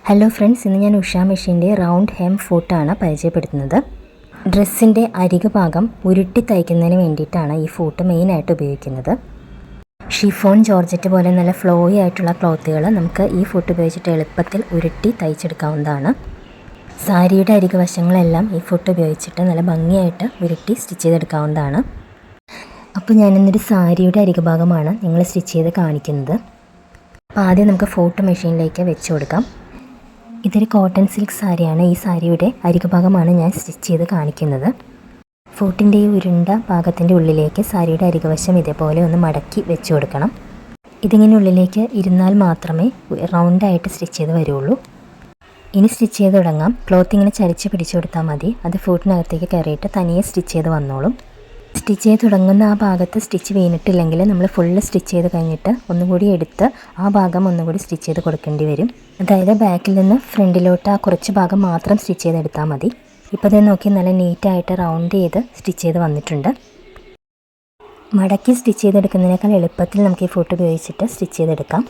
Hello friends, ഇന്ന് ഞാൻ ഉഷ മെഷീൻ്റെ റൗണ്ട് ഹെം ഫൂട്ടാണ് പരിചയപ്പെടുത്തുന്നത്. ഡ്രസ്സിൻ്റെ അരികു ഭാഗം ഉരുട്ടി തയ്ക്കുന്നതിന് വേണ്ടിയിട്ടാണ് ഈ ഫൂട്ട് മെയിനായിട്ട് ഉപയോഗിക്കുന്നത്. ഷിഫോൺ, ജോർജറ്റ് പോലെ നല്ല ഫ്ലോയി ആയിട്ടുള്ള ക്ലോത്തുകൾ നമുക്ക് ഈ ഫൂട്ട് ഉപയോഗിച്ചിട്ട് എളുപ്പത്തിൽ ഉരുട്ടി തയ്ച്ചെടുക്കാവുന്നതാണ്. സാരിയുടെ അരികു വശങ്ങളെല്ലാം ഈ ഫൂട്ട് ഉപയോഗിച്ചിട്ട് നല്ല ഭംഗിയായിട്ട് ഉരുട്ടി സ്റ്റിച്ച് ചെയ്തെടുക്കാവുന്നതാണ്. അപ്പോൾ ഞാനിന്നൊരു സാരിയുടെ അരികു ഭാഗമാണ് നിങ്ങൾ സ്റ്റിച്ച് ചെയ്ത് കാണിക്കുന്നത്. അപ്പോൾ ആദ്യം നമുക്ക് ഫൂട്ട് മെഷീനിലേക്ക് വെച്ച് കൊടുക്കാം. ഇതൊരു കോട്ടൺ സിൽക്ക് സാരിയാണ്. ഈ സാരിയുടെ അരികു ഭാഗമാണ് ഞാൻ സ്റ്റിച്ച് ചെയ്ത് കാണിക്കുന്നത്. ഫൂട്ടിൻ്റെ ഈ ഉരുണ്ട ഭാഗത്തിൻ്റെ ഉള്ളിലേക്ക് സാരിയുടെ അരികുവശം ഇതേപോലെ ഒന്ന് മടക്കി വെച്ച് കൊടുക്കണം. ഇതിങ്ങനെ ഉള്ളിലേക്ക് ഇരുന്നാൽ മാത്രമേ റൗണ്ടായിട്ട് സ്റ്റിച്ച് ചെയ്ത് വരുള്ളൂ. ഇനി സ്റ്റിച്ച് ചെയ്ത് തുടങ്ങാം. ക്ലോത്ത് ഇങ്ങനെ ചരിച്ച് പിടിച്ചു കൊടുത്താൽ മതി. അത് ഫൂട്ടിനകത്തേക്ക് കയറിയിട്ട് തനിയെ സ്റ്റിച്ച് ചെയ്ത് വന്നോളും. സ്റ്റിച്ച് ചെയ്ത് തുടങ്ങുന്ന ആ ഭാഗത്ത് സ്റ്റിച്ച് വീണിട്ടില്ലെങ്കിൽ നമ്മൾ ഫുള്ള് സ്റ്റിച്ച് ചെയ്ത് കഴിഞ്ഞിട്ട് ഒന്നുകൂടി എടുത്ത് ആ ഭാഗം ഒന്നുകൂടി സ്റ്റിച്ച് ചെയ്ത് കൊടുക്കേണ്ടി വരും. അതായത് ബാക്കിൽ നിന്ന് ഫ്രണ്ടിലോട്ട് ആ കുറച്ച് ഭാഗം മാത്രം സ്റ്റിച്ച് ചെയ്തെടുത്താൽ മതി. ഇപ്പോൾ ഇത് നോക്കി നല്ല നീറ്റായിട്ട് റൗണ്ട് ചെയ്ത് സ്റ്റിച്ച് ചെയ്ത് വന്നിട്ടുണ്ട്. മടക്കി സ്റ്റിച്ച് ചെയ്തെടുക്കുന്നതിനേക്കാൾ എളുപ്പത്തിൽ നമുക്ക് ഈ ഫൂട്ട് ഉപയോഗിച്ചിട്ട് സ്റ്റിച്ച് ചെയ്തെടുക്കാം.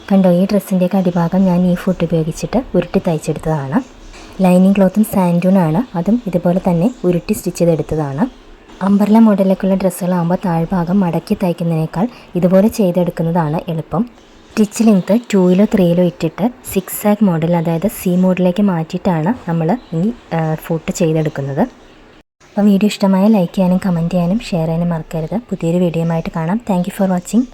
കണ്ടോ, ഈ ഡ്രസ്സിൻ്റെയൊക്കെ അടിഭാഗം ഞാൻ ഈ ഫൂട്ട് ഉപയോഗിച്ചിട്ട് ഉരുട്ടി തയ്ച്ചെടുത്തതാണ്. ലൈനിങ് ക്ലോത്തും സാൻഡൂണാണ്, അതും ഇതുപോലെ തന്നെ ഉരുട്ടി സ്റ്റിച്ച് ചെയ്തെടുത്തതാണ്. അംബർല മോഡലിലേക്കുള്ള ഡ്രസ്സുകളാകുമ്പോൾ താഴ്ഭാഗം മടക്കി തയ്ക്കുന്നതിനേക്കാൾ ഇതുപോലെ ചെയ്തെടുക്കുന്നതാണ് എളുപ്പം. സ്റ്റിച്ച് ലെങ്ത്ത് 2 3 ഇട്ടിട്ട് 6 മോഡൽ, അതായത് സി മോഡിലേക്ക് മാറ്റിയിട്ടാണ് നമ്മൾ ഈ ഫൂട്ട് ചെയ്തെടുക്കുന്നത്. അപ്പോൾ വീഡിയോ ഇഷ്ടമായ ലൈക്ക് ചെയ്യാനും കമൻറ്റ് ചെയ്യാനും ഷെയർ ചെയ്യാനും മറക്കരുത്. പുതിയൊരു വീഡിയോയുമായിട്ട് കാണാം. Thank you for watching.